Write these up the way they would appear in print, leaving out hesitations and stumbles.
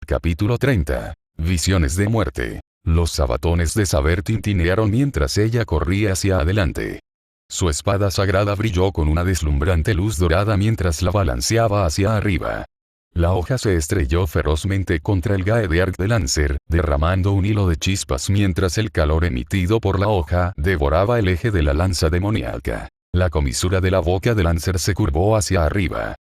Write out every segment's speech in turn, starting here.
Capítulo 30. Visiones de muerte. Los sabatones de saber tintinearon mientras ella corría hacia adelante. Su espada sagrada brilló con una deslumbrante luz dorada mientras la balanceaba hacia arriba. La hoja se estrelló ferozmente contra el gae de Arc de Lancer, derramando un hilo de chispas mientras el calor emitido por la hoja devoraba el eje de la lanza demoníaca. La comisura de la boca de Lancer se curvó hacia arriba.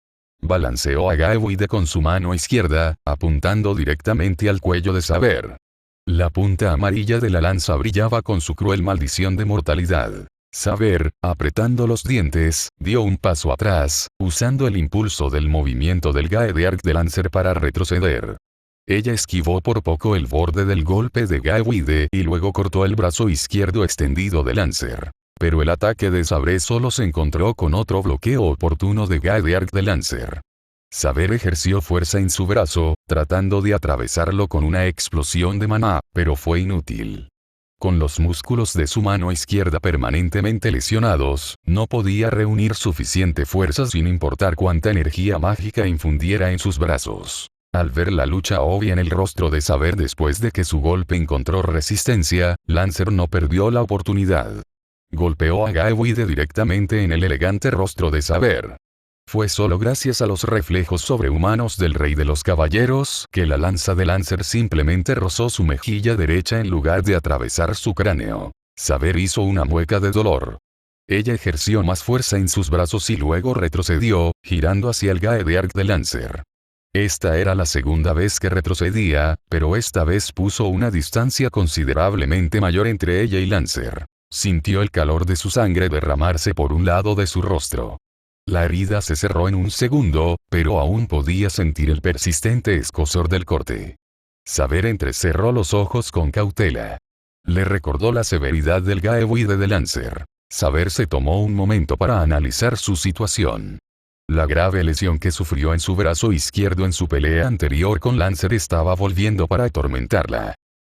Balanceó a Gaeweide con su mano izquierda, apuntando directamente al cuello de Saber. La punta amarilla de la lanza brillaba con su cruel maldición de mortalidad. Saber, apretando los dientes, dio un paso atrás, usando el impulso del movimiento del Gae de Arc de Lancer para retroceder. Ella esquivó por poco el borde del golpe de Gaeweide y luego cortó el brazo izquierdo extendido de Lancer. Pero el ataque de Saber solo se encontró con otro bloqueo oportuno de Gae de Arc de Lancer. Saber ejerció fuerza en su brazo, tratando de atravesarlo con una explosión de maná, pero fue inútil. Con los músculos de su mano izquierda permanentemente lesionados, no podía reunir suficiente fuerza sin importar cuánta energía mágica infundiera en sus brazos. Al ver la lucha obvia en el rostro de Saber después de que su golpe encontró resistencia, Lancer no perdió la oportunidad. Golpeó a Gaeweide directamente en el elegante rostro de Saber. Fue solo gracias a los reflejos sobrehumanos del Rey de los Caballeros que la lanza de Lancer simplemente rozó su mejilla derecha en lugar de atravesar su cráneo. Saber hizo una mueca de dolor. Ella ejerció más fuerza en sus brazos y luego retrocedió, girando hacia el Gae de Arc de Lancer. Esta era la segunda vez que retrocedía, pero esta vez puso una distancia considerablemente mayor entre ella y Lancer. Sintió el calor de su sangre derramarse por un lado de su rostro. La herida se cerró en un segundo, pero aún podía sentir el persistente escozor del corte. Saber entrecerró los ojos con cautela. Le recordó la severidad del Gaeweide de Lancer. Saber se tomó un momento para analizar su situación. La grave lesión que sufrió en su brazo izquierdo en su pelea anterior con Lancer estaba volviendo para atormentarla.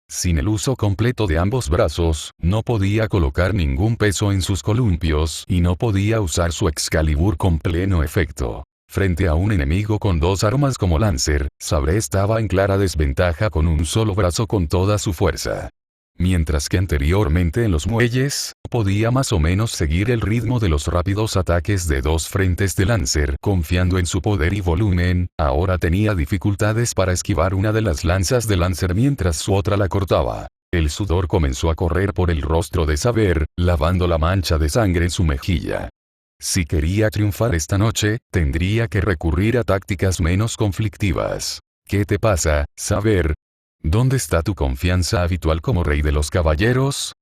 Sin el uso completo de ambos brazos, no podía colocar ningún peso en sus columpios y no podía usar su Excalibur con pleno efecto. Frente a un enemigo con dos armas como Lancer, Saber estaba en clara desventaja con un solo brazo con toda su fuerza. Mientras que anteriormente en los muelles, podía más o menos seguir el ritmo de los rápidos ataques de dos frentes de Lancer confiando en su poder y volumen, ahora tenía dificultades para esquivar una de las lanzas de Lancer mientras su otra la cortaba. El sudor comenzó a correr por el rostro de Saber, lavando la mancha de sangre en su mejilla. Si quería triunfar esta noche, tendría que recurrir a tácticas menos conflictivas. ¿Qué te pasa, Saber? ¿Dónde está tu confianza habitual como Rey de los Caballeros?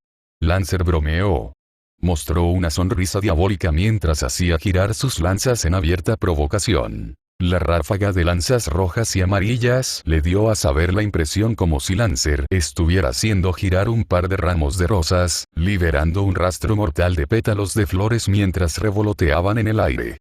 Lancer bromeó. Mostró una sonrisa diabólica mientras hacía girar sus lanzas en abierta provocación. La ráfaga de lanzas rojas y amarillas le dio a Saber la impresión como si Lancer estuviera haciendo girar un par de ramos de rosas, liberando un rastro mortal de pétalos de flores mientras revoloteaban en el aire.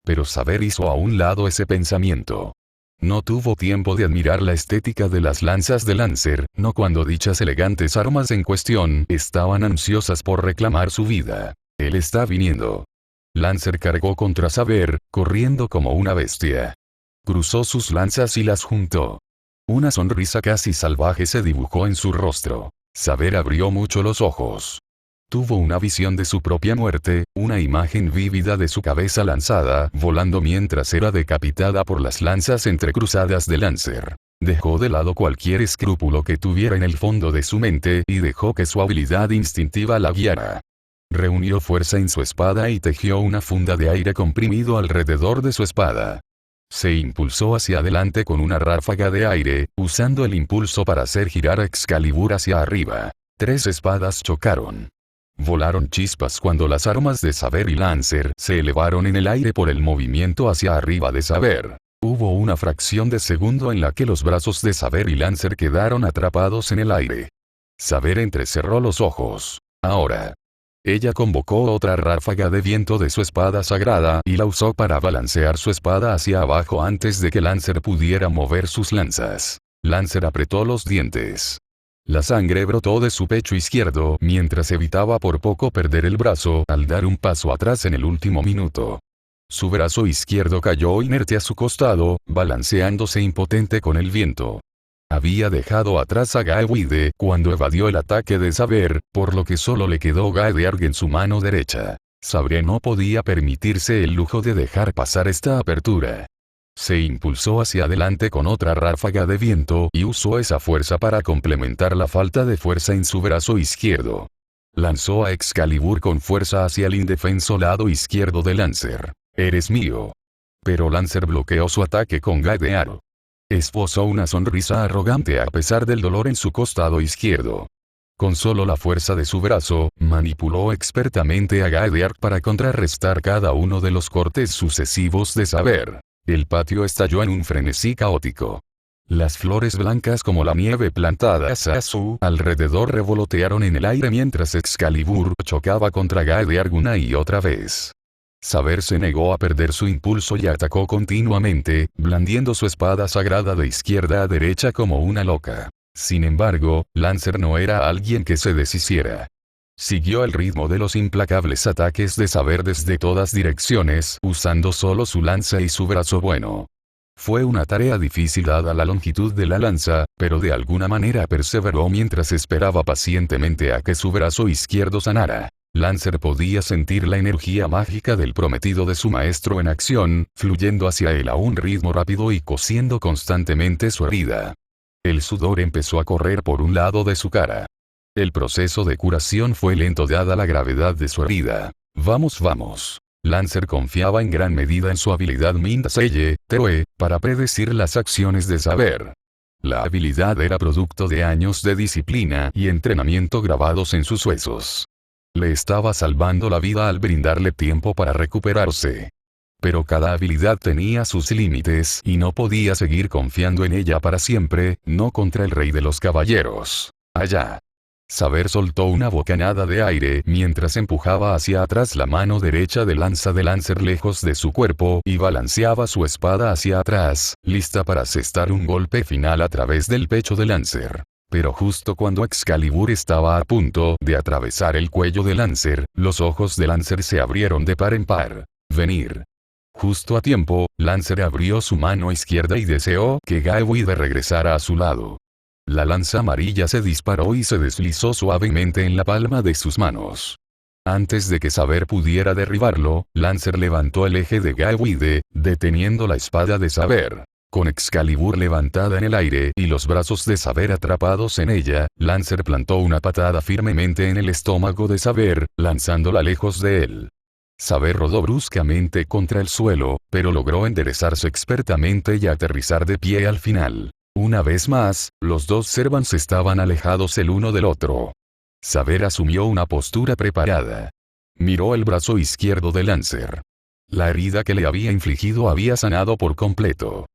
Pero Saber hizo a un lado ese pensamiento. No tuvo tiempo de admirar la estética de las lanzas de Lancer, no cuando dichas elegantes armas en cuestión estaban ansiosas por reclamar su vida. Él está viniendo. Lancer cargó contra Saber, corriendo como una bestia. Cruzó sus lanzas y las juntó. Una sonrisa casi salvaje se dibujó en su rostro. Saber abrió mucho los ojos. Tuvo una visión de su propia muerte, una imagen vívida de su cabeza lanzada, volando mientras era decapitada por las lanzas entrecruzadas de Lancer. Dejó de lado cualquier escrúpulo que tuviera en el fondo de su mente y dejó que su habilidad instintiva la guiara. Reunió fuerza en su espada y tejió una funda de aire comprimido alrededor de su espada. Se impulsó hacia adelante con una ráfaga de aire, usando el impulso para hacer girar a Excalibur hacia arriba. Tres espadas chocaron. Volaron chispas cuando las armas de Saber y Lancer se elevaron en el aire por el movimiento hacia arriba de Saber. Hubo una fracción de segundo en la que los brazos de Saber y Lancer quedaron atrapados en el aire. Saber entrecerró los ojos. Ahora. Ella convocó otra ráfaga de viento de su espada sagrada y la usó para balancear su espada hacia abajo antes de que Lancer pudiera mover sus lanzas. Lancer apretó los dientes. La sangre brotó de su pecho izquierdo mientras evitaba por poco perder el brazo al dar un paso atrás en el último minuto. Su brazo izquierdo cayó inerte a su costado, balanceándose impotente con el viento. Había dejado atrás a Gaewide cuando evadió el ataque de Saber, por lo que solo le quedó Gaedearg en su mano derecha. Sabre no podía permitirse el lujo de dejar pasar esta apertura. Se impulsó hacia adelante con otra ráfaga de viento y usó esa fuerza para complementar la falta de fuerza en su brazo izquierdo. Lanzó a Excalibur con fuerza hacia el indefenso lado izquierdo de Lancer. «Eres mío». Pero Lancer bloqueó su ataque con Gaedearg. Esbozó una sonrisa arrogante a pesar del dolor en su costado izquierdo. Con solo la fuerza de su brazo, manipuló expertamente a Gaedearg para contrarrestar cada uno de los cortes sucesivos de Saber. El patio estalló en un frenesí caótico. Las flores blancas como la nieve plantadas a su alrededor revolotearon en el aire mientras Excalibur chocaba contra Gaedearg una y otra vez. Saber se negó a perder su impulso y atacó continuamente, blandiendo su espada sagrada de izquierda a derecha como una loca. Sin embargo, Lancer no era alguien que se deshiciera. Siguió el ritmo de los implacables ataques de Saber desde todas direcciones, usando solo su lanza y su brazo bueno. Fue una tarea difícil dada la longitud de la lanza, pero de alguna manera perseveró mientras esperaba pacientemente a que su brazo izquierdo sanara. Lancer podía sentir la energía mágica del prometido de su maestro en acción, fluyendo hacia él a un ritmo rápido y cosiendo constantemente su herida. El sudor empezó a correr por un lado de su cara. El proceso de curación fue lento dada la gravedad de su herida. Vamos. Lancer confiaba en gran medida en su habilidad Mindseye, Teoe, para predecir las acciones de Saber. La habilidad era producto de años de disciplina y entrenamiento grabados en sus huesos. Le estaba salvando la vida al brindarle tiempo para recuperarse. Pero cada habilidad tenía sus límites y no podía seguir confiando en ella para siempre, no contra el rey de los caballeros. Allá. Saber soltó una bocanada de aire mientras empujaba hacia atrás la mano derecha de lanza de Lancer lejos de su cuerpo y balanceaba su espada hacia atrás, lista para asestar un golpe final a través del pecho de Lancer. Pero justo cuando Excalibur estaba a punto de atravesar el cuello de Lancer, los ojos de Lancer se abrieron de par en par. Venir. Justo a tiempo, Lancer abrió su mano izquierda y deseó que Gaeewide regresara a su lado. La lanza amarilla se disparó y se deslizó suavemente en la palma de sus manos. Antes de que Saber pudiera derribarlo, Lancer levantó el eje de Gaeewide, deteniendo la espada de Saber. Con Excalibur levantada en el aire y los brazos de Saber atrapados en ella, Lancer plantó una patada firmemente en el estómago de Saber, lanzándola lejos de él. Saber rodó bruscamente contra el suelo, pero logró enderezarse expertamente y aterrizar de pie al final. Una vez más, los dos Servants estaban alejados el uno del otro. Saber asumió una postura preparada. Miró el brazo izquierdo de Lancer. La herida que le había infligido había sanado por completo.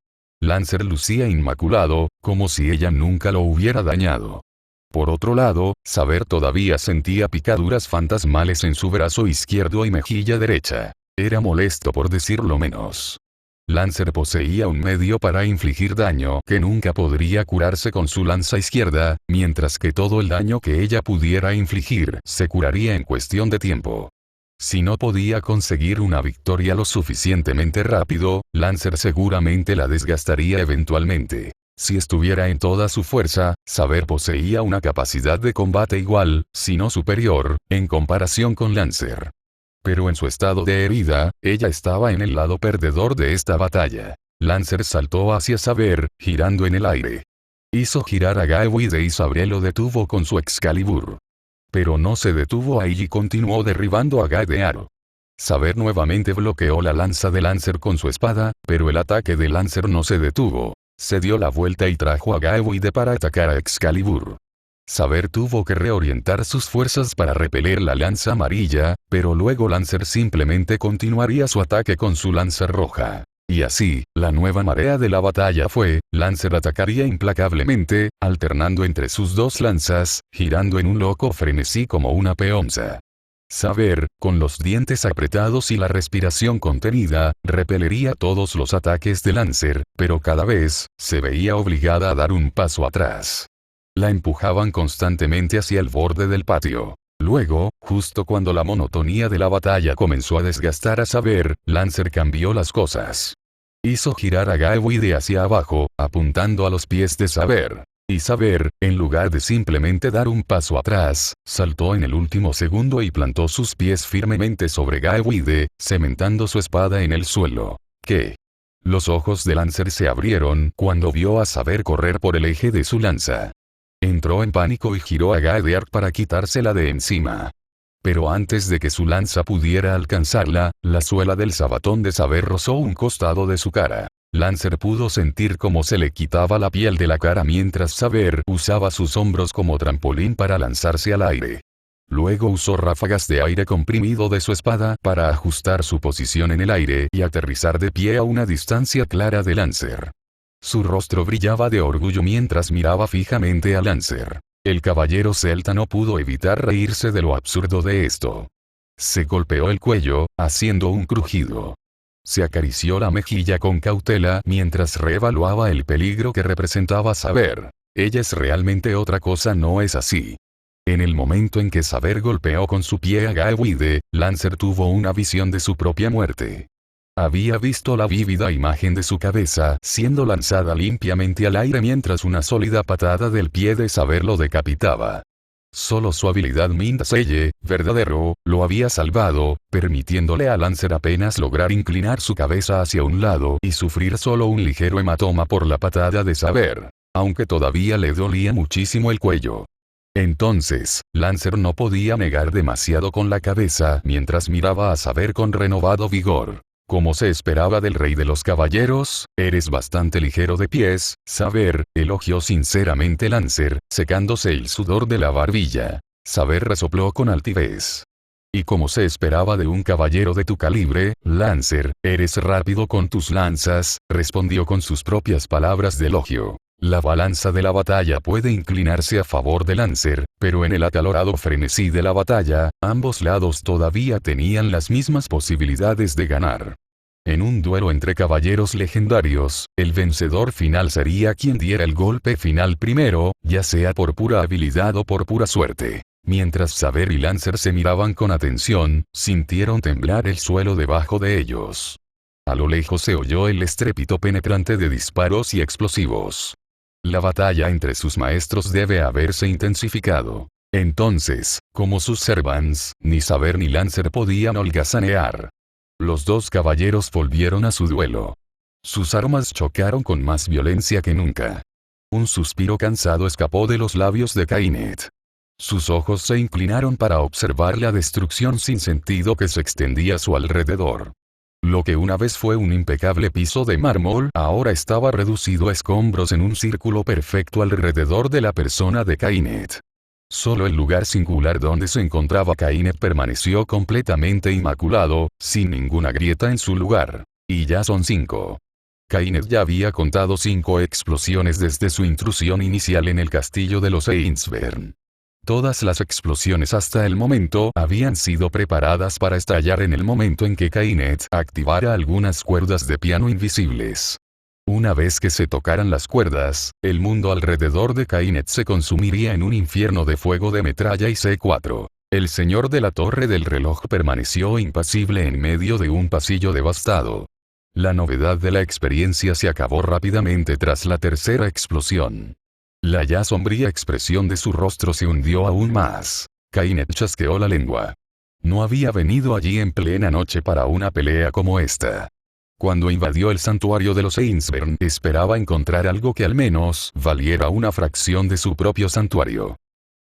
Lancer lucía inmaculado, como si ella nunca lo hubiera dañado. Por otro lado, Saber todavía sentía picaduras fantasmales en su brazo izquierdo y mejilla derecha. Era molesto por decirlo menos. Lancer poseía un medio para infligir daño que nunca podría curarse con su lanza izquierda, mientras que todo el daño que ella pudiera infligir se curaría en cuestión de tiempo. Si no podía conseguir una victoria lo suficientemente rápido, Lancer seguramente la desgastaría eventualmente. Si estuviera en toda su fuerza, Saber poseía una capacidad de combate igual, si no superior, en comparación con Lancer. Pero en su estado de herida, ella estaba en el lado perdedor de esta batalla. Lancer saltó hacia Saber, girando en el aire. Hizo girar a Gaeewide y Sabre lo detuvo con su Excalibur. Pero no se detuvo ahí y continuó derribando a Gaedearg. Saber nuevamente bloqueó la lanza de Lancer con su espada, pero el ataque de Lancer no se detuvo. Se dio la vuelta y trajo a Gaeewide para atacar a Excalibur. Saber tuvo que reorientar sus fuerzas para repeler la lanza amarilla, pero luego Lancer simplemente continuaría su ataque con su lanza roja. Y así, la nueva marea de la batalla fue, Lancer atacaría implacablemente, alternando entre sus dos lanzas, girando en un loco frenesí como una peonza. Saber, con los dientes apretados y la respiración contenida, repelería todos los ataques de Lancer, pero cada vez, se veía obligada a dar un paso atrás. La empujaban constantemente hacia el borde del patio. Luego, justo cuando la monotonía de la batalla comenzó a desgastar a Saber, Lancer cambió las cosas. Hizo girar a Gaeewide hacia abajo, apuntando a los pies de Saber. Y Saber, en lugar de simplemente dar un paso atrás, saltó en el último segundo y plantó sus pies firmemente sobre Gaewide, cementando su espada en el suelo. ¿Qué? Los ojos de Lancer se abrieron cuando vio a Saber correr por el eje de su lanza. Entró en pánico y giró a Gaedear para quitársela de encima. Pero antes de que su lanza pudiera alcanzarla, la suela del sabatón de Saber rozó un costado de su cara. Lancer pudo sentir cómo se le quitaba la piel de la cara mientras Saber usaba sus hombros como trampolín para lanzarse al aire. Luego usó ráfagas de aire comprimido de su espada para ajustar su posición en el aire y aterrizar de pie a una distancia clara de Lancer. Su rostro brillaba de orgullo mientras miraba fijamente a Lancer. El caballero celta no pudo evitar reírse de lo absurdo de esto. Se golpeó el cuello, haciendo un crujido. Se acarició la mejilla con cautela mientras reevaluaba el peligro que representaba Saber. Ella es realmente otra cosa, ¿no es así? En el momento en que Saber golpeó con su pie a Gaewide, Lancer tuvo una visión de su propia muerte. Había visto la vívida imagen de su cabeza siendo lanzada limpiamente al aire mientras una sólida patada del pie de Saber lo decapitaba. Solo su habilidad Mindselle, verdadero, lo había salvado, permitiéndole a Lancer apenas lograr inclinar su cabeza hacia un lado y sufrir solo un ligero hematoma por la patada de Saber, aunque todavía le dolía muchísimo el cuello. Entonces, Lancer no podía negar demasiado con la cabeza mientras miraba a Saber con renovado vigor. Como se esperaba del rey de los caballeros, eres bastante ligero de pies, Saber, elogió sinceramente Lancer, secándose el sudor de la barbilla. Saber resopló con altivez. Y como se esperaba de un caballero de tu calibre, Lancer, eres rápido con tus lanzas, respondió con sus propias palabras de elogio. La balanza de la batalla puede inclinarse a favor de Lancer, pero en el acalorado frenesí de la batalla, ambos lados todavía tenían las mismas posibilidades de ganar. En un duelo entre caballeros legendarios, el vencedor final sería quien diera el golpe final primero, ya sea por pura habilidad o por pura suerte. Mientras Saber y Lancer se miraban con atención, sintieron temblar el suelo debajo de ellos. A lo lejos se oyó el estrépito penetrante de disparos y explosivos. La batalla entre sus maestros debe haberse intensificado. Entonces, como sus servants, ni Saber ni Lancer podían holgazanear. Los dos caballeros volvieron a su duelo. Sus armas chocaron con más violencia que nunca. Un suspiro cansado escapó de los labios de Kainet. Sus ojos se inclinaron para observar la destrucción sin sentido que se extendía a su alrededor. Lo que una vez fue un impecable piso de mármol ahora estaba reducido a escombros en un círculo perfecto alrededor de la persona de Kainet. Solo el lugar singular donde se encontraba Kainet permaneció completamente inmaculado, sin ninguna grieta en su lugar. Y ya son 5. Kainet ya había contado 5 explosiones desde su intrusión inicial en el castillo de los Ainsburn. Todas las explosiones hasta el momento habían sido preparadas para estallar en el momento en que Kainet activara algunas cuerdas de piano invisibles. Una vez que se tocaran las cuerdas, el mundo alrededor de Kainet se consumiría en un infierno de fuego de metralla y C4. El señor de la torre del reloj permaneció impasible en medio de un pasillo devastado. La novedad de la experiencia se acabó rápidamente tras la tercera explosión. La ya sombría expresión de su rostro se hundió aún más. Kainet chasqueó la lengua. No había venido allí en plena noche para una pelea como esta. Cuando invadió el santuario de los Ainsburn, esperaba encontrar algo que al menos valiera una fracción de su propio santuario.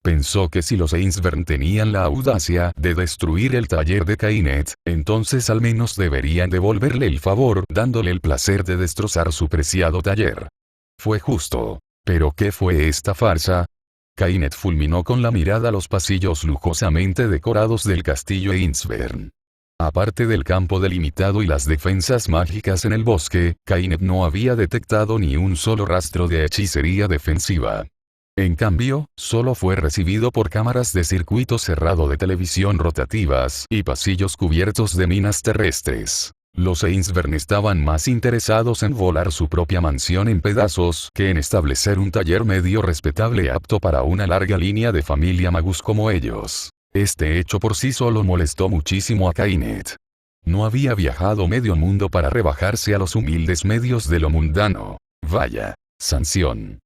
Pensó que si los Ainsburn tenían la audacia de destruir el taller de Kainet, entonces al menos deberían devolverle el favor dándole el placer de destrozar su preciado taller. Fue justo. ¿Pero qué fue esta farsa? Kainet fulminó con la mirada los pasillos lujosamente decorados del castillo Ainsburn. Aparte del campo delimitado y las defensas mágicas en el bosque, Kainet no había detectado ni un solo rastro de hechicería defensiva. En cambio, solo fue recibido por cámaras de circuito cerrado de televisión rotativas y pasillos cubiertos de minas terrestres. Los Ainsburn estaban más interesados en volar su propia mansión en pedazos que en establecer un taller medio respetable apto para una larga línea de familia magus como ellos. Este hecho por sí solo molestó muchísimo a Kainet. No había viajado medio mundo para rebajarse a los humildes medios de lo mundano. Vaya sanción.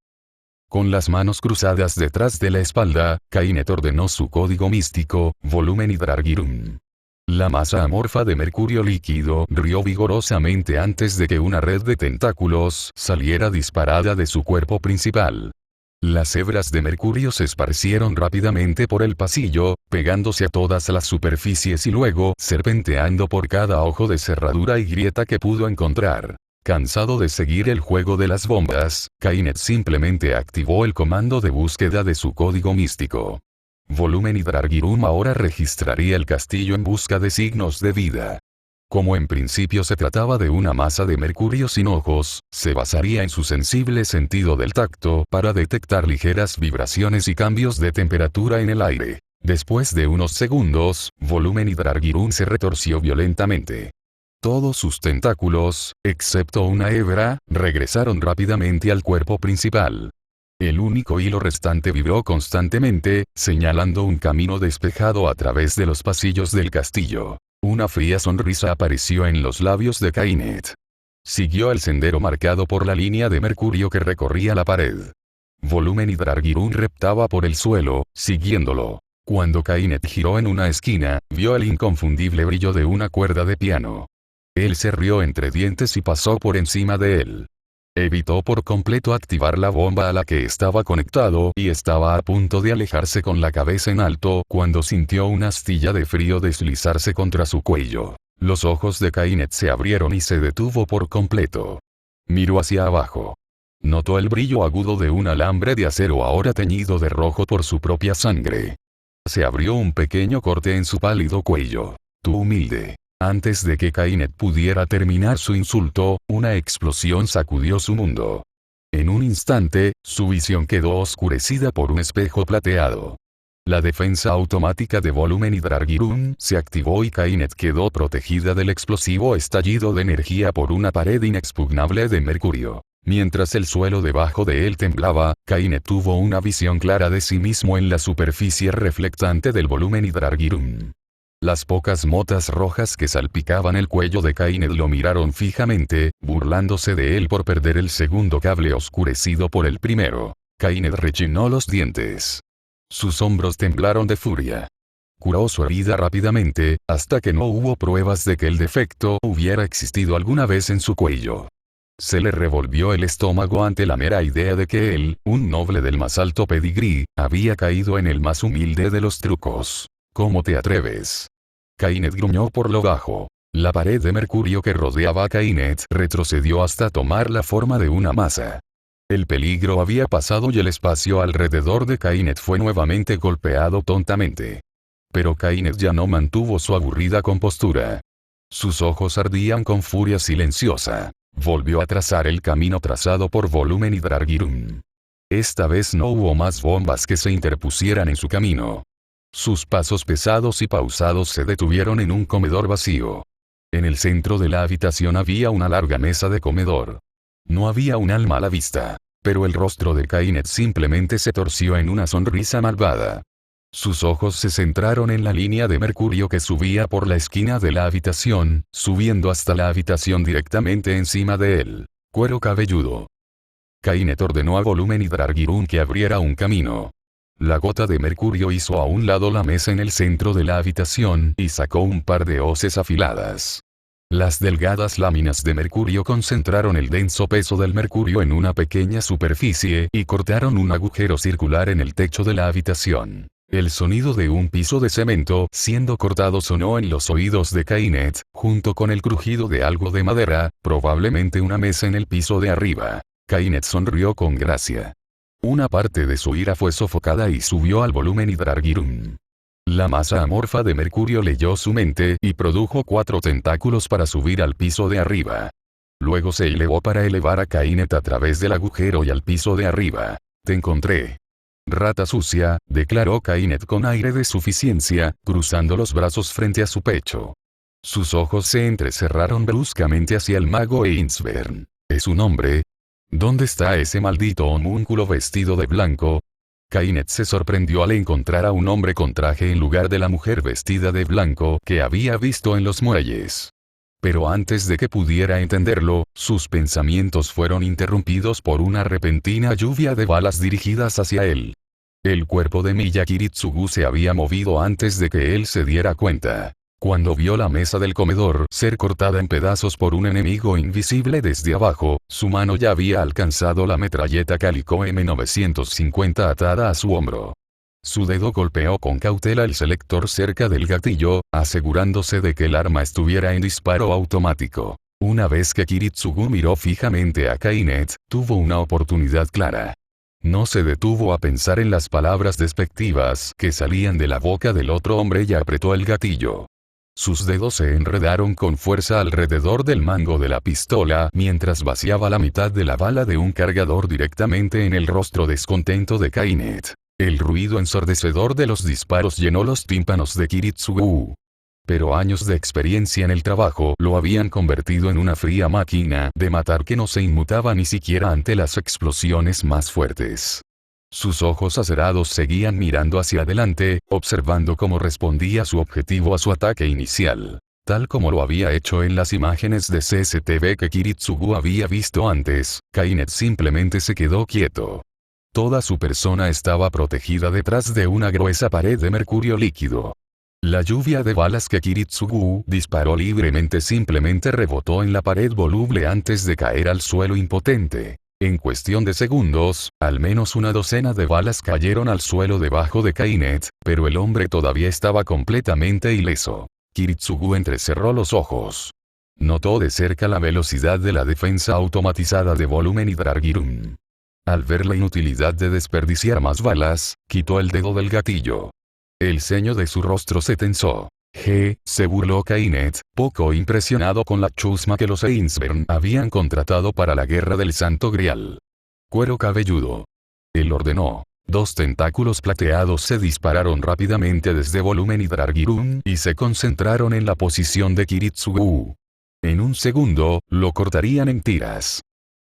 Con las manos cruzadas detrás de la espalda, Kainet ordenó su código místico, Volumen Hidrargirum. La masa amorfa de mercurio líquido rió vigorosamente antes de que una red de tentáculos saliera disparada de su cuerpo principal. Las hebras de mercurio se esparcieron rápidamente por el pasillo, pegándose a todas las superficies y luego serpenteando por cada ojo de cerradura y grieta que pudo encontrar. Cansado de seguir el juego de las bombas, Kainet simplemente activó el comando de búsqueda de su código místico. Volumen Hidrargirum ahora registraría el castillo en busca de signos de vida. Como en principio se trataba de una masa de mercurio sin ojos, se basaría en su sensible sentido del tacto para detectar ligeras vibraciones y cambios de temperatura en el aire. Después de unos segundos, Volumen Hidrargirum se retorció violentamente. Todos sus tentáculos, excepto una hebra, regresaron rápidamente al cuerpo principal. El único hilo restante vibró constantemente, señalando un camino despejado a través de los pasillos del castillo. Una fría sonrisa apareció en los labios de Kainet. Siguió el sendero marcado por la línea de mercurio que recorría la pared. Volumen Hidrargirum reptaba por el suelo, siguiéndolo. Cuando Kainet giró en una esquina, vio el inconfundible brillo de una cuerda de piano. Él se rió entre dientes y pasó por encima de él. Evitó por completo activar la bomba a la que estaba conectado y estaba a punto de alejarse con la cabeza en alto cuando sintió una astilla de frío deslizarse contra su cuello. Los ojos de Kainet se abrieron y se detuvo por completo. Miró hacia abajo. Notó el brillo agudo de un alambre de acero ahora teñido de rojo por su propia sangre. Se abrió un pequeño corte en su pálido cuello. Tu humilde. Antes de que Kainet pudiera terminar su insulto, una explosión sacudió su mundo. En un instante, su visión quedó oscurecida por un espejo plateado. La defensa automática de Volumen Hidrargirum se activó y Kainet quedó protegida del explosivo estallido de energía por una pared inexpugnable de mercurio. Mientras el suelo debajo de él temblaba, Kainet tuvo una visión clara de sí mismo en la superficie reflectante del Volumen Hidrargirum. Las pocas motas rojas que salpicaban el cuello de Kainet lo miraron fijamente, burlándose de él por perder el segundo cable oscurecido por el primero. Kainet rechinó los dientes. Sus hombros temblaron de furia. Curó su herida rápidamente, hasta que no hubo pruebas de que el defecto hubiera existido alguna vez en su cuello. Se le revolvió el estómago ante la mera idea de que él, un noble del más alto pedigrí, había caído en el más humilde de los trucos. ¿Cómo te atreves? Kainet gruñó por lo bajo. La pared de mercurio que rodeaba a Kainet retrocedió hasta tomar la forma de una masa. El peligro había pasado y el espacio alrededor de Kainet fue nuevamente golpeado tontamente. Pero Kainet ya no mantuvo su aburrida compostura. Sus ojos ardían con furia silenciosa. Volvió a trazar el camino trazado por Volumen Hidrargirum. Esta vez no hubo más bombas que se interpusieran en su camino. Sus pasos pesados y pausados se detuvieron en un comedor vacío. En el centro de la habitación había una larga mesa de comedor. No había un alma a la vista, pero el rostro de Kainet simplemente se torció en una sonrisa malvada. Sus ojos se centraron en la línea de mercurio que subía por la esquina de la habitación, subiendo hasta la habitación directamente encima de él. Cuero cabelludo. Kainet ordenó a Volumen Hidrargirum que abriera un camino. La gota de mercurio hizo a un lado la mesa en el centro de la habitación y sacó un par de hoces afiladas. Las delgadas láminas de mercurio concentraron el denso peso del mercurio en una pequeña superficie y cortaron un agujero circular en el techo de la habitación. El sonido de un piso de cemento siendo cortado sonó en los oídos de Kainet, junto con el crujido de algo de madera, probablemente una mesa en el piso de arriba. Kainet sonrió con gracia. Una parte de su ira fue sofocada y subió al Volumen Hidrargirum. La masa amorfa de mercurio leyó su mente y produjo 4 tentáculos para subir al piso de arriba. Luego se elevó para elevar a Kainet a través del agujero y al piso de arriba. Te encontré. Rata sucia, declaró Kainet con aire de suficiencia, cruzando los brazos frente a su pecho. Sus ojos se entrecerraron bruscamente hacia el mago Einsvern. ¿Es un hombre? ¿Dónde está ese maldito homúnculo vestido de blanco? Kainet se sorprendió al encontrar a un hombre con traje en lugar de la mujer vestida de blanco que había visto en los muelles. Pero antes de que pudiera entenderlo, sus pensamientos fueron interrumpidos por una repentina lluvia de balas dirigidas hacia él. El cuerpo de Miya Kiritsugu se había movido antes de que él se diera cuenta. Cuando vio la mesa del comedor ser cortada en pedazos por un enemigo invisible desde abajo, su mano ya había alcanzado la metralleta Calico M950 atada a su hombro. Su dedo golpeó con cautela el selector cerca del gatillo, asegurándose de que el arma estuviera en disparo automático. Una vez que Kiritsugu miró fijamente a Kainet, tuvo una oportunidad clara. No se detuvo a pensar en las palabras despectivas que salían de la boca del otro hombre y apretó el gatillo. Sus dedos se enredaron con fuerza alrededor del mango de la pistola mientras vaciaba la mitad de la bala de un cargador directamente en el rostro descontento de Kainet. El ruido ensordecedor de los disparos llenó los tímpanos de Kiritsugu. Pero años de experiencia en el trabajo lo habían convertido en una fría máquina de matar que no se inmutaba ni siquiera ante las explosiones más fuertes. Sus ojos acerados seguían mirando hacia adelante, observando cómo respondía su objetivo a su ataque inicial. Tal como lo había hecho en las imágenes de CCTV que Kiritsugu había visto antes, Kainet simplemente se quedó quieto. Toda su persona estaba protegida detrás de una gruesa pared de mercurio líquido. La lluvia de balas que Kiritsugu disparó libremente simplemente rebotó en la pared voluble antes de caer al suelo impotente. En cuestión de segundos, al menos una docena de balas cayeron al suelo debajo de Kainet, pero el hombre todavía estaba completamente ileso. Kiritsugu entrecerró los ojos. Notó de cerca la velocidad de la defensa automatizada de volumen y Dragirun. Al ver la inutilidad de desperdiciar más balas, quitó el dedo del gatillo. El ceño de su rostro se tensó. Se burló Kainet, poco impresionado con la chusma que los Ainsburn habían contratado para la guerra del Santo Grial. Cuero cabelludo. Él ordenó. 2 tentáculos plateados se dispararon rápidamente desde volumen y Dragirun y se concentraron en la posición de Kiritsugu. En un segundo, lo cortarían en tiras.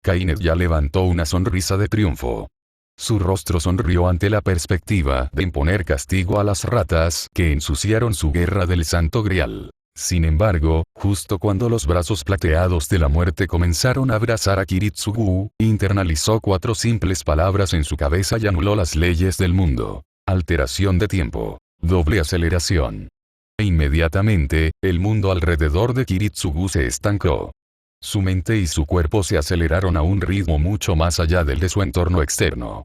Kainet ya levantó una sonrisa de triunfo. Su rostro sonrió ante la perspectiva de imponer castigo a las ratas que ensuciaron su guerra del Santo Grial. Sin embargo, justo cuando los brazos plateados de la muerte comenzaron a abrazar a Kiritsugu, internalizó 4 simples palabras en su cabeza y anuló las leyes del mundo. Alteración de tiempo. Doble aceleración. E inmediatamente, el mundo alrededor de Kiritsugu se estancó. Su mente y su cuerpo se aceleraron a un ritmo mucho más allá del de su entorno externo.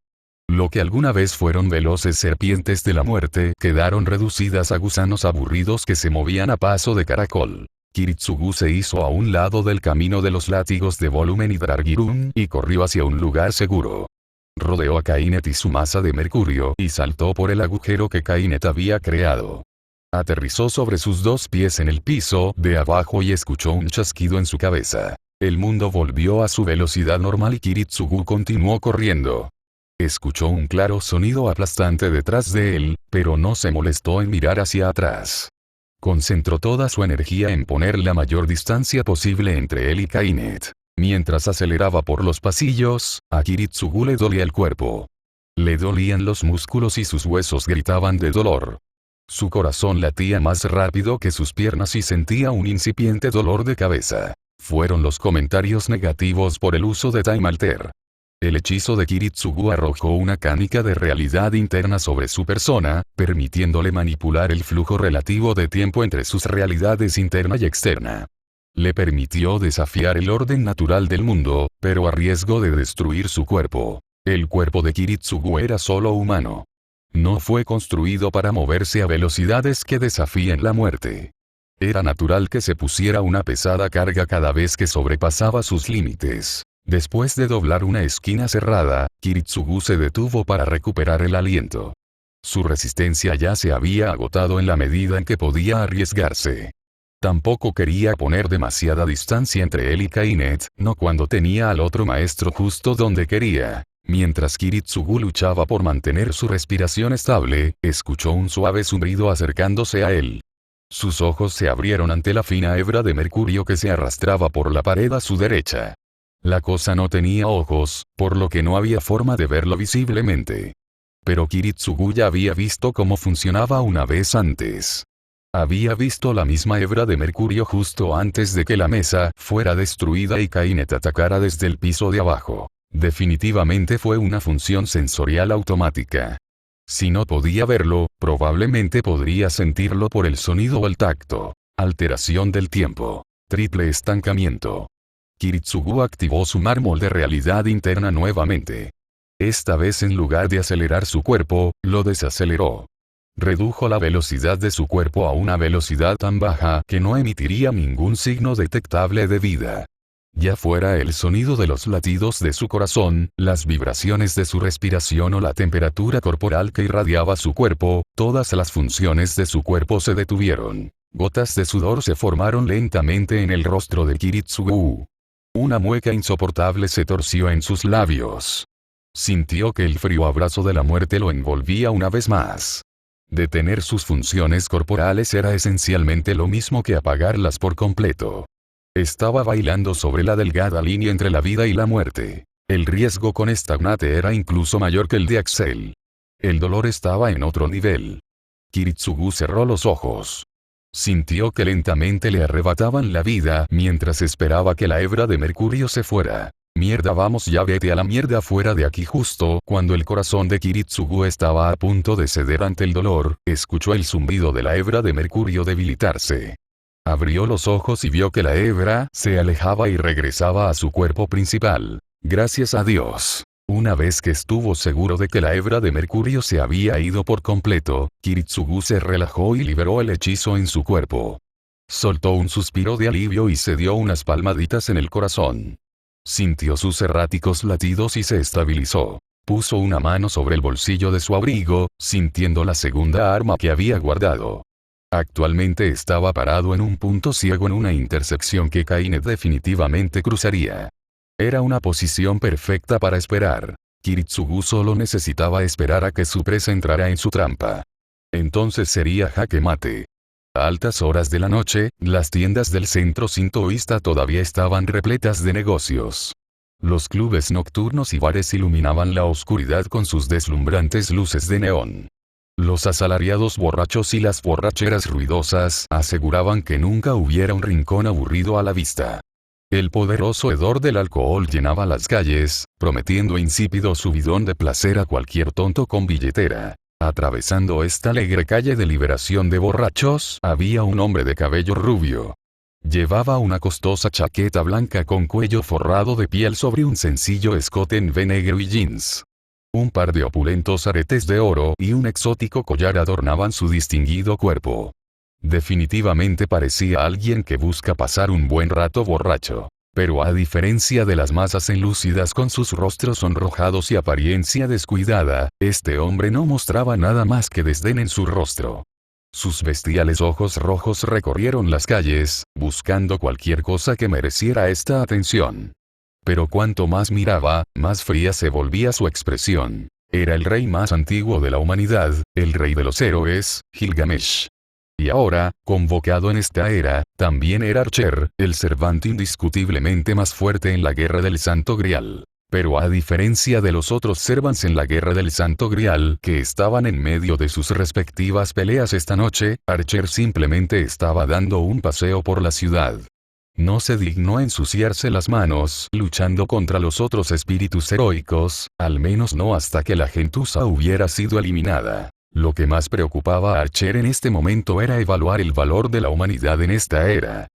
Lo que alguna vez fueron veloces serpientes de la muerte quedaron reducidas a gusanos aburridos que se movían a paso de caracol. Kiritsugu se hizo a un lado del camino de los látigos de volumen y Dragirun y corrió hacia un lugar seguro. Rodeó a Kainet y su masa de mercurio y saltó por el agujero que Kainet había creado. Aterrizó sobre sus 2 pies en el piso de abajo y escuchó un chasquido en su cabeza. El mundo volvió a su velocidad normal y Kiritsugu continuó corriendo. Escuchó un claro sonido aplastante detrás de él, pero no se molestó en mirar hacia atrás. Concentró toda su energía en poner la mayor distancia posible entre él y Kainet. Mientras aceleraba por los pasillos, a Kiritsugu le dolía el cuerpo. Le dolían los músculos y sus huesos gritaban de dolor. Su corazón latía más rápido que sus piernas y sentía un incipiente dolor de cabeza. Fueron los comentarios negativos por el uso de Time Alter. El hechizo de Kiritsugu arrojó una canica de realidad interna sobre su persona, permitiéndole manipular el flujo relativo de tiempo entre sus realidades interna y externa. Le permitió desafiar el orden natural del mundo, pero a riesgo de destruir su cuerpo. El cuerpo de Kiritsugu era solo humano. No fue construido para moverse a velocidades que desafíen la muerte. Era natural que se pusiera una pesada carga cada vez que sobrepasaba sus límites. Después de doblar una esquina cerrada, Kiritsugu se detuvo para recuperar el aliento. Su resistencia ya se había agotado en la medida en que podía arriesgarse. Tampoco quería poner demasiada distancia entre él y Kainet, no cuando tenía al otro maestro justo donde quería. Mientras Kiritsugu luchaba por mantener su respiración estable, escuchó un suave zumbido acercándose a él. Sus ojos se abrieron ante la fina hebra de mercurio que se arrastraba por la pared a su derecha. La cosa no tenía ojos, por lo que no había forma de verlo visiblemente. Pero Kiritsugu ya había visto cómo funcionaba una vez antes. Había visto la misma hebra de mercurio justo antes de que la mesa fuera destruida y Kainet atacara desde el piso de abajo. Definitivamente fue una función sensorial automática. Si no podía verlo, probablemente podría sentirlo por el sonido o el tacto. Alteración del tiempo. Triple estancamiento. Kiritsugu activó su mármol de realidad interna nuevamente. Esta vez en lugar de acelerar su cuerpo, lo desaceleró. Redujo la velocidad de su cuerpo a una velocidad tan baja que no emitiría ningún signo detectable de vida. Ya fuera el sonido de los latidos de su corazón, las vibraciones de su respiración o la temperatura corporal que irradiaba su cuerpo, todas las funciones de su cuerpo se detuvieron. Gotas de sudor se formaron lentamente en el rostro de Kiritsugu. Una mueca insoportable se torció en sus labios. Sintió que el frío abrazo de la muerte lo envolvía una vez más. Detener sus funciones corporales era esencialmente lo mismo que apagarlas por completo. Estaba bailando sobre la delgada línea entre la vida y la muerte. El riesgo con esta Gnate era incluso mayor que el de Axel. El dolor estaba en otro nivel. Kiritsugu cerró los ojos. Sintió que lentamente le arrebataban la vida mientras esperaba que la hebra de mercurio se fuera. Mierda, vamos ya, vete a la mierda fuera de aquí. Justo cuando el corazón de Kiritsugu estaba a punto de ceder ante el dolor, escuchó el zumbido de la hebra de mercurio debilitarse. Abrió los ojos y vio que la hebra se alejaba y regresaba a su cuerpo principal. Gracias a Dios. Una vez que estuvo seguro de que la hebra de mercurio se había ido por completo, Kiritsugu se relajó y liberó el hechizo en su cuerpo. Soltó un suspiro de alivio y se dio unas palmaditas en el corazón. Sintió sus erráticos latidos y se estabilizó. Puso una mano sobre el bolsillo de su abrigo, sintiendo la segunda arma que había guardado. Actualmente estaba parado en un punto ciego en una intersección que Kainet definitivamente cruzaría. Era una posición perfecta para esperar. Kiritsugu solo necesitaba esperar a que su presa entrara en su trampa. Entonces sería jaque mate. A altas horas de la noche, las tiendas del centro sintoísta todavía estaban repletas de negocios. Los clubes nocturnos y bares iluminaban la oscuridad con sus deslumbrantes luces de neón. Los asalariados borrachos y las borracheras ruidosas aseguraban que nunca hubiera un rincón aburrido a la vista. El poderoso hedor del alcohol llenaba las calles, prometiendo insípido subidón de placer a cualquier tonto con billetera. Atravesando esta alegre calle de liberación de borrachos, había un hombre de cabello rubio. Llevaba una costosa chaqueta blanca con cuello forrado de piel sobre un sencillo escote en V negro y jeans. Un par de opulentos aretes de oro y un exótico collar adornaban su distinguido cuerpo. Definitivamente parecía alguien que busca pasar un buen rato borracho. Pero a diferencia de las masas enlúcidas con sus rostros sonrojados y apariencia descuidada, este hombre no mostraba nada más que desdén en su rostro. Sus bestiales ojos rojos recorrieron las calles, buscando cualquier cosa que mereciera esta atención. Pero cuanto más miraba, más fría se volvía su expresión. Era el rey más antiguo de la humanidad, el rey de los héroes, Gilgamesh. Y ahora, convocado en esta era, también era Archer, el Cervante indiscutiblemente más fuerte en la Guerra del Santo Grial. Pero a diferencia de los otros Servants en la Guerra del Santo Grial que estaban en medio de sus respectivas peleas esta noche, Archer simplemente estaba dando un paseo por la ciudad. No se dignó ensuciarse las manos luchando contra los otros espíritus heroicos, al menos no hasta que la gentuza hubiera sido eliminada. Lo que más preocupaba a Archer en este momento era evaluar el valor de la humanidad en esta era.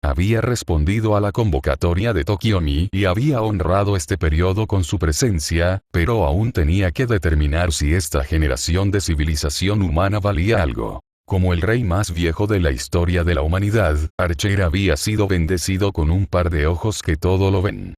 Había respondido a la convocatoria de Tokiomi y había honrado este periodo con su presencia, pero aún tenía que determinar si esta generación de civilización humana valía algo. Como el rey más viejo de la historia de la humanidad, Archer había sido bendecido con un par de ojos que todo lo ven.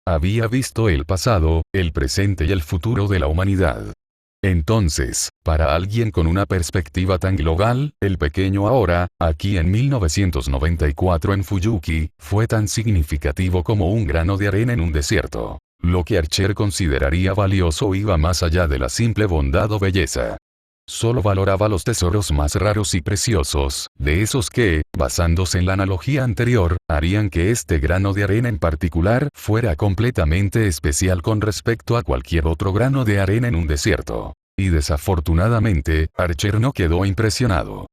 Había visto el pasado, el presente y el futuro de la humanidad. Entonces, para alguien con una perspectiva tan global, el pequeño ahora, aquí en 1994 en Fuyuki, fue tan significativo como un grano de arena en un desierto. Lo que Archer consideraría valioso iba más allá de la simple bondad o belleza. Solo valoraba los tesoros más raros y preciosos, de esos que, basándose en la analogía anterior, harían que este grano de arena en particular fuera completamente especial con respecto a cualquier otro grano de arena en un desierto. Y desafortunadamente, Archer no quedó impresionado.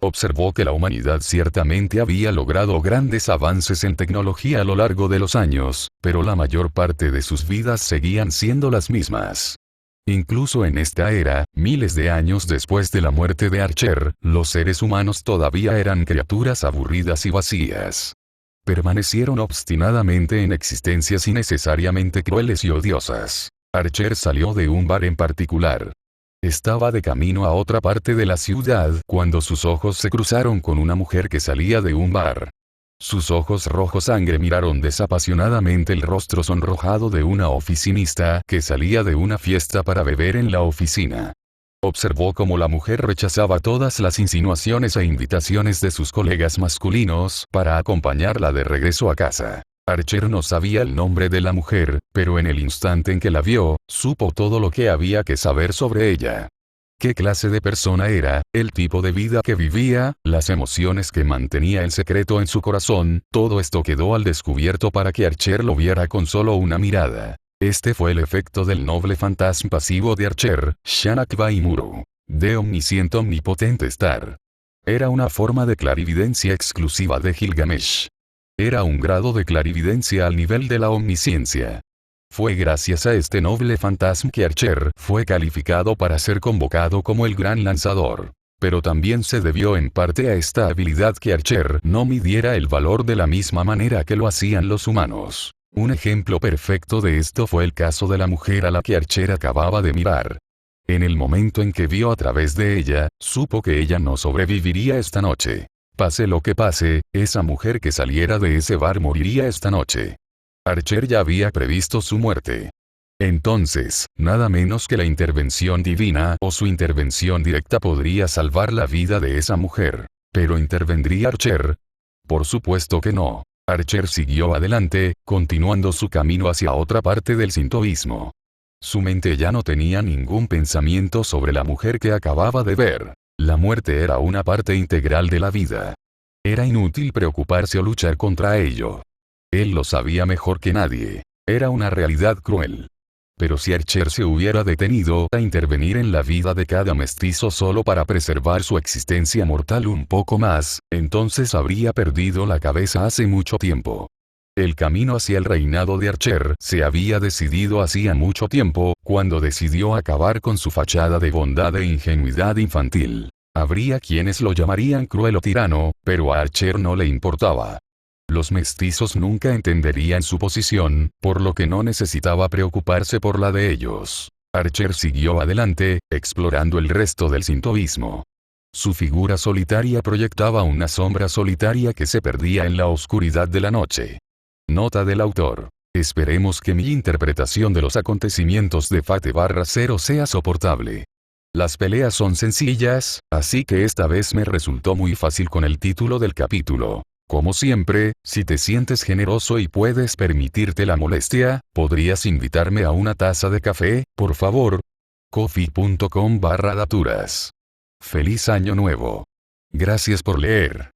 Observó que la humanidad ciertamente había logrado grandes avances en tecnología a lo largo de los años, pero la mayor parte de sus vidas seguían siendo las mismas. Incluso en esta era, miles de años después de la muerte de Archer, los seres humanos todavía eran criaturas aburridas y vacías. Permanecieron obstinadamente en existencias innecesariamente crueles y odiosas. Archer salió de un bar en particular. Estaba de camino a otra parte de la ciudad cuando sus ojos se cruzaron con una mujer que salía de un bar. Sus ojos rojos sangre miraron desapasionadamente el rostro sonrojado de una oficinista que salía de una fiesta para beber en la oficina. Observó cómo la mujer rechazaba todas las insinuaciones e invitaciones de sus colegas masculinos para acompañarla de regreso a casa. Archer no sabía el nombre de la mujer, pero en el instante en que la vio, supo todo lo que había que saber sobre ella. ¿Qué clase de persona era, el tipo de vida que vivía, las emociones que mantenía en secreto en su corazón? Todo esto quedó al descubierto para que Archer lo viera con solo una mirada. Este fue el efecto del noble fantasma pasivo de Archer, Shanak Baimuru. De omnisciente omnipotente estar. Era una forma de clarividencia exclusiva de Gilgamesh. Era un grado de clarividencia al nivel de la omnisciencia. Fue gracias a este noble fantasma que Archer fue calificado para ser convocado como el gran lanzador. Pero también se debió en parte a esta habilidad que Archer no midiera el valor de la misma manera que lo hacían los humanos. Un ejemplo perfecto de esto fue el caso de la mujer a la que Archer acababa de mirar. En el momento en que vio a través de ella, supo que ella no sobreviviría esta noche. Pase lo que pase, esa mujer que saliera de ese bar moriría esta noche. Archer ya había previsto su muerte. Entonces, nada menos que la intervención divina o su intervención directa podría salvar la vida de esa mujer. ¿Pero intervendría Archer? Por supuesto que no. Archer siguió adelante, continuando su camino hacia otra parte del sintoísmo. Su mente ya no tenía ningún pensamiento sobre la mujer que acababa de ver. La muerte era una parte integral de la vida. Era inútil preocuparse o luchar contra ello. Él lo sabía mejor que nadie. Era una realidad cruel. Pero si Archer se hubiera detenido a intervenir en la vida de cada mestizo solo para preservar su existencia mortal un poco más, entonces habría perdido la cabeza hace mucho tiempo. El camino hacia el reinado de Archer se había decidido hacía mucho tiempo, cuando decidió acabar con su fachada de bondad e ingenuidad infantil. Habría quienes lo llamarían cruel o tirano, pero a Archer no le importaba. Los mestizos nunca entenderían su posición, por lo que no necesitaba preocuparse por la de ellos. Archer siguió adelante, explorando el resto del sintoísmo. Su figura solitaria proyectaba una sombra solitaria que se perdía en la oscuridad de la noche. Nota del autor. Esperemos que mi interpretación de los acontecimientos de Fate/0 sea soportable. Las peleas son sencillas, así que esta vez me resultó muy fácil con el título del capítulo. Como siempre, si te sientes generoso y puedes permitirte la molestia, ¿podrías invitarme a una taza de café, por favor? Ko-fi.com/daturas. Feliz año nuevo. Gracias por leer.